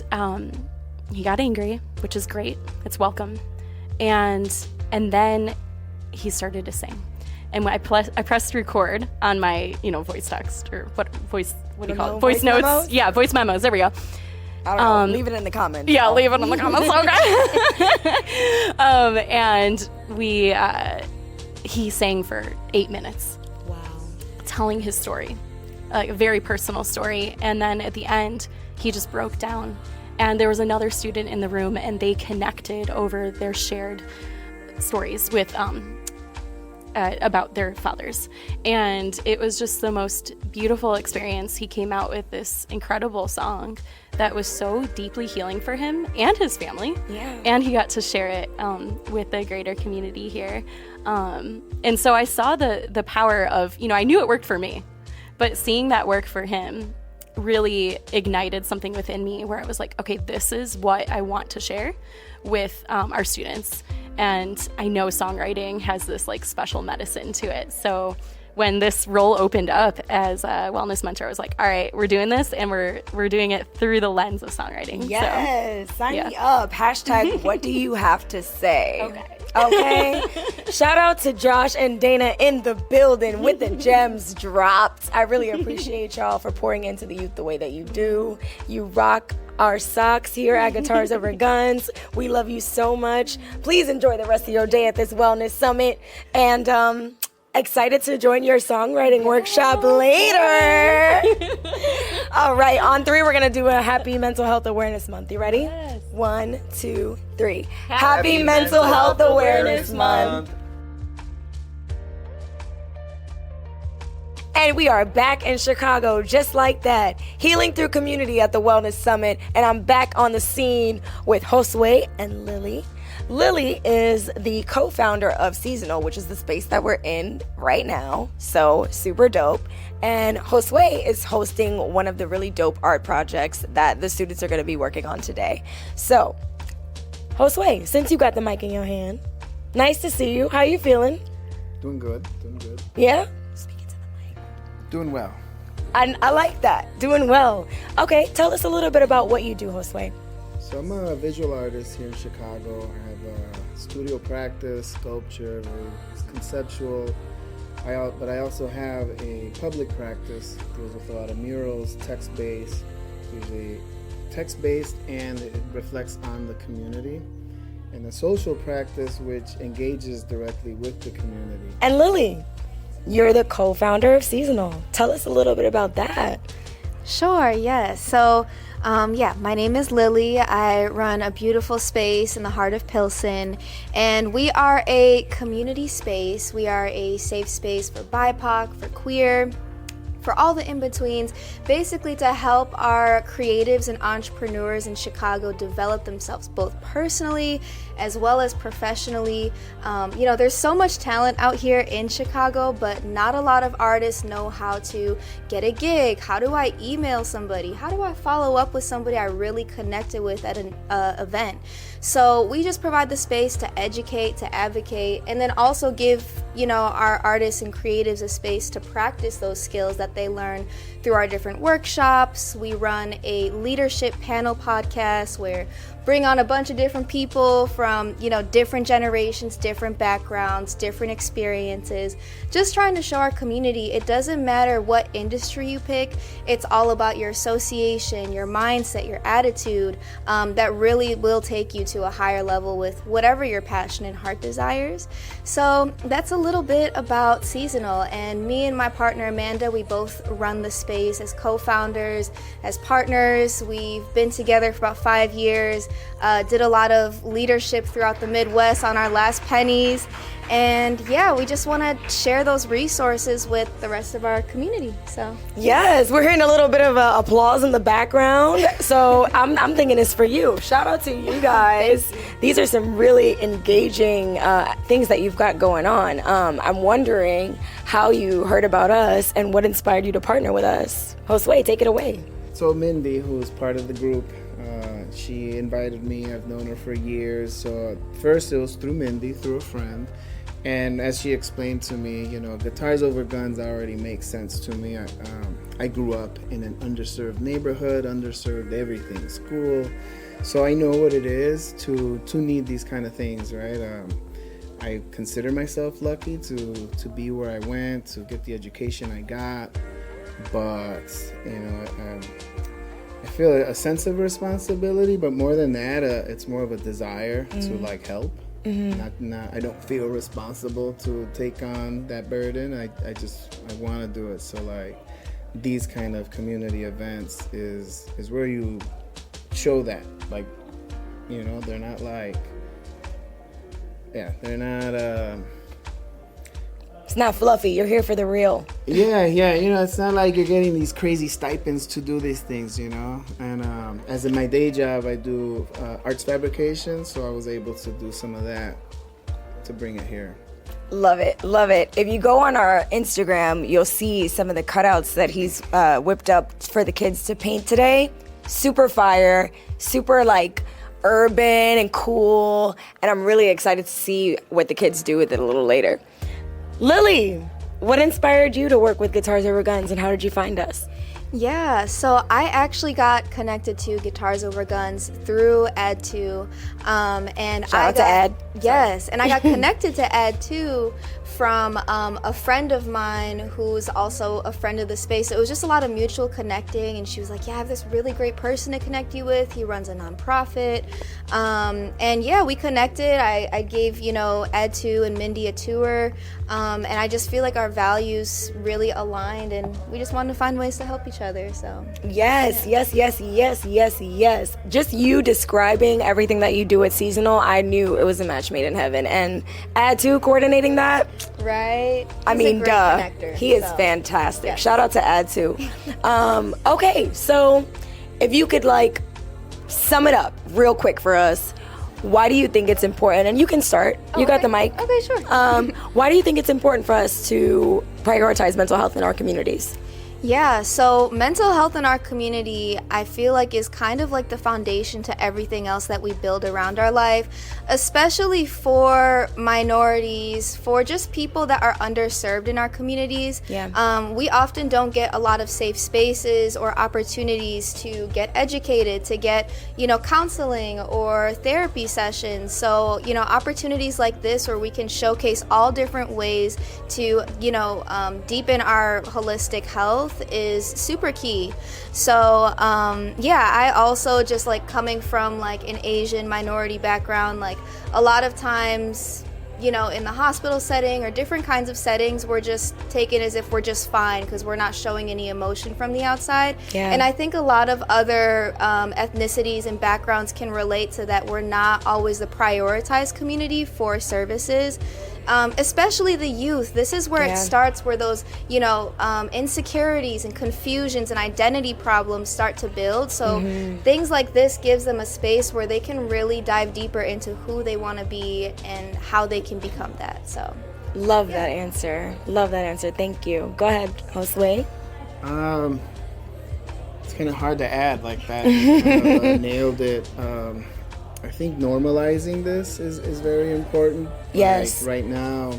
he got angry, which is great. It's welcome. And then he started to sing. And when I pressed record on my, voice text, or what do you call it? Voice notes. Memos? Yeah, voice memos. There we go. I don't know. Leave it in the comments. Yeah, leave it in the comments. Okay. And he sang for 8 minutes. Wow. Telling his story, a very personal story. And then at the end, he just broke down. And there was another student in the room, and they connected over their shared stories with about their fathers. And it was just the most beautiful experience. He came out with this incredible song that was so deeply healing for him and his family. Yeah. And he got to share it with the greater community here. And so I saw the power of, I knew it worked for me, but seeing that work for him really ignited something within me where I was like, okay, this is what I want to share with our students. And I know songwriting has this special medicine to it. So when this role opened up as a wellness mentor, I was like, all right, we're doing this, and we're doing it through the lens of songwriting. Yes, sign me up. # what do you have to say? Okay. Shout out to Josh and Dana in the building with the gems dropped. I really appreciate y'all for pouring into the youth the way that you do. You rock our socks here at Guitars Over Guns. We love you so much. Please enjoy the rest of your day at this wellness summit, and excited to join your songwriting workshop later. All right, on 3, we're gonna do a Happy Mental Health Awareness Month. You ready? Yes. 1, 2, 3. Happy Mental Health Awareness Month. And we are back in Chicago just like that, healing through community at the Wellness Summit. And I'm back on the scene with Josue and Lily. Lily is the co-founder of Seasonal, which is the space that we're in right now. So super dope. And Josue is hosting one of the really dope art projects that the students are going to be working on today. So Josue, since you got the mic in your hand, nice to see you. How you feeling? Doing good. Yeah? Doing well. I like that. Doing well. Okay, tell us a little bit about what you do, Josue. So I'm a visual artist here in Chicago. I have a studio practice, sculpture, very conceptual. But I also have a public practice. Deals with a lot of murals, text-based, usually text-based, and it reflects on the community. And a social practice which engages directly with the community. And Lily, you're the co-founder of Seasonal. Tell us a little bit about that. Sure, yes. So, my name is Lily. I run a beautiful space in the heart of Pilsen, and we are a community space. We are a safe space for BIPOC, for queer, for all the in-betweens, basically to help our creatives and entrepreneurs in Chicago develop themselves both personally as well as professionally. There's so much talent out here in Chicago, but not a lot of artists know how to get a gig. How do I email somebody? How do I follow up with somebody I really connected with at an event? So we just provide the space to educate, to advocate, and then also give, our artists and creatives a space to practice those skills that they learn through our different workshops. We run a leadership panel podcast where bring on a bunch of different people from, different generations, different backgrounds, different experiences, just trying to show our community it doesn't matter what industry you pick, it's all about your association, your mindset, your attitude, that really will take you to a higher level with whatever your passion and heart desires. So that's a little bit about Seasonal, and me and my partner Amanda, we both run the space as co-founders, as partners. We've been together for about 5 years. Did a lot of leadership throughout the Midwest on our last pennies. And we just want to share those resources with the rest of our community. So yes, we're hearing a little bit of applause in the background. So I'm thinking it's for you. Shout out to you guys. These are some really engaging things that you've got going on. I'm wondering how you heard about us and what inspired you to partner with us. Josue, take it away. So Mindy, who's part of the group, she invited me. I've known her for years. So first it was through Mindy, through a friend. And as she explained to me, Guitars Over Guns already makes sense to me. I grew up in an underserved neighborhood, underserved everything, school. So I know what it is to need these kind of things, right? I consider myself lucky to be where I went, to get the education I got. But, I feel a sense of responsibility, but more than that, it's more of a desire to help. Mm-hmm. I don't feel responsible to take on that burden. I want to do it. So these kind of community events is where you show that. They're not they're not. It's not fluffy. You're here for the real. Yeah. It's not like you're getting these crazy stipends to do these things, And as in my day job, I do arts fabrication, so I was able to do some of that to bring it here. Love it. If you go on our Instagram, you'll see some of the cutouts that he's whipped up for the kids to paint today. Super fire, super urban and cool, and I'm really excited to see what the kids do with it a little later. Lily, what inspired you to work with Guitars Over Guns, and how did you find us? Yeah, so I actually got connected to Guitars Over Guns through Add2, and Shout out to Add. Yes, and I got connected to Add2 from a friend of mine who's also a friend of the space. It was just a lot of mutual connecting, and she was like, I have this really great person to connect you with. He runs a nonprofit. And we connected. I gave, Add2 and Mindy a tour, and I just feel like our values really aligned, and we just wanted to find ways to help each other. So yes. Just you describing everything that you do at Seasonal, I knew it was a match made in heaven. And Add2 coordinating that, right? Duh. He is fantastic. Yes. Shout out to Add2. Okay, so if you could sum it up real quick for us, why do you think it's important? And you can start. You got the mic. Okay, sure. Why do you think it's important for us to prioritize mental health in our communities? Yeah, so mental health in our community, I feel like, is kind of like the foundation to everything else that we build around our life, especially for minorities, for just people that are underserved in our communities. Yeah. We often don't get a lot of safe spaces or opportunities to get educated, to get, counseling or therapy sessions. So, opportunities like this where we can showcase all different ways to, deepen our holistic health is super key. So I also just like coming from like an Asian minority background, like a lot of times in the hospital setting or different kinds of settings, we're just taken as if we're just fine because we're not showing any emotion from the outside. Yeah. And I think a lot of other ethnicities and backgrounds can relate to that. We're not always the prioritized community for services. Especially the youth. This is where it starts, where those, insecurities and confusions and identity problems start to build. So things like this gives them a space where they can really dive deeper into who they want to be and how they can become that. So love that answer. Thank you. Go ahead, Josue. It's kind of hard to add like that. Nailed it. I think normalizing this is very important. Yes. Like right now,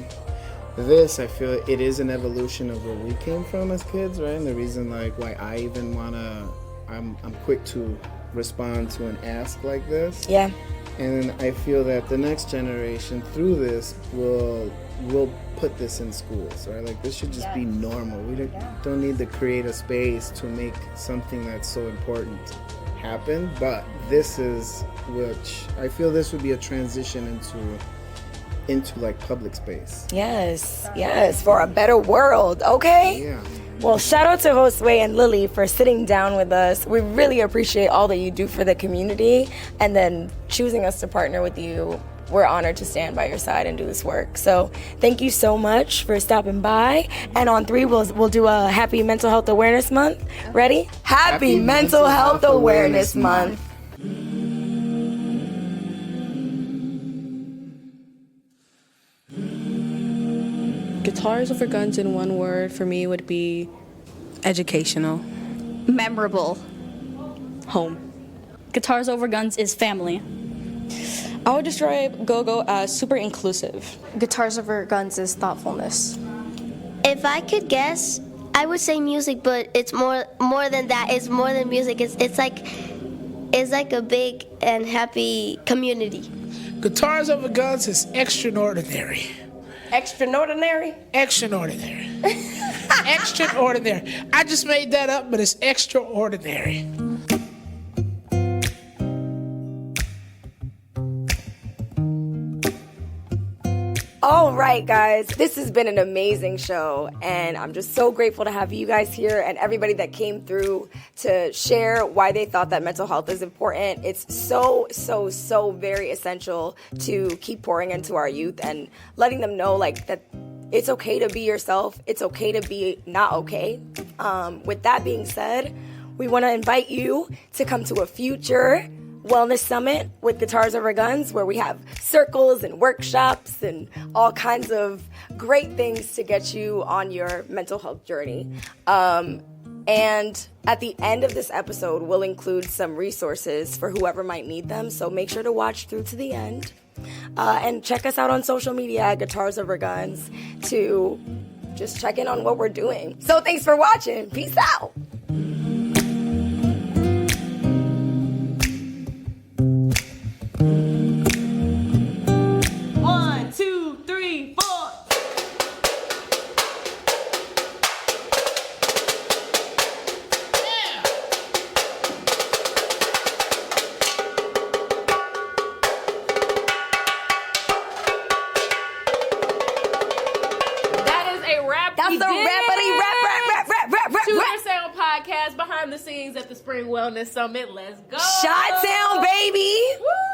I feel it is an evolution of where we came from as kids, right? And the reason why I even I'm quick to respond to an ask like this. Yeah. And I feel that the next generation through this will put this in schools, right? Like this should just be normal. We don't need to create a space to make something that's so important happen, but this is which I feel this would be a transition into like public space. Yes, for a better world. Okay. Yeah. Well, shout out to Josue and Lily for sitting down with us. We really appreciate all that you do for the community, and then choosing us to partner with you. We're honored to stand by your side and do this work. So thank you so much for stopping by. And on 3, we'll do a Happy Mental Health Awareness Month. Ready? Happy Mental Health Awareness Month. Guitars Over Guns in one word for me would be Educational. Memorable. home. Guitars Over Guns is family. I would describe GOGO as super inclusive. Guitars Over Guns is thoughtfulness. If I could guess, I would say music, but it's more than that. It's more than music. It's like a big and happy community. Guitars Over Guns is extraordinary. Extraordinary? Extraordinary. Extraordinary. I just made that up, but it's extraordinary. All right, guys, this has been an amazing show, and I'm just so grateful to have you guys here and everybody that came through to share why they thought that mental health is important. It's so very essential to keep pouring into our youth and letting them know that it's okay to be yourself. It's okay to be not okay. With that being said, we want to invite you to come to a future Wellness Summit with Guitars Over Guns, where we have circles and workshops and all kinds of great things to get you on your mental health journey. And at the end of this episode, we'll include some resources for whoever might need them, so make sure to watch through to the end. And check us out on social media at Guitars Over Guns to just check in on what we're doing. So thanks for watching. Peace out. Behind the scenes at the Spring Wellness Summit. Let's go. Shot Town, baby. Woo!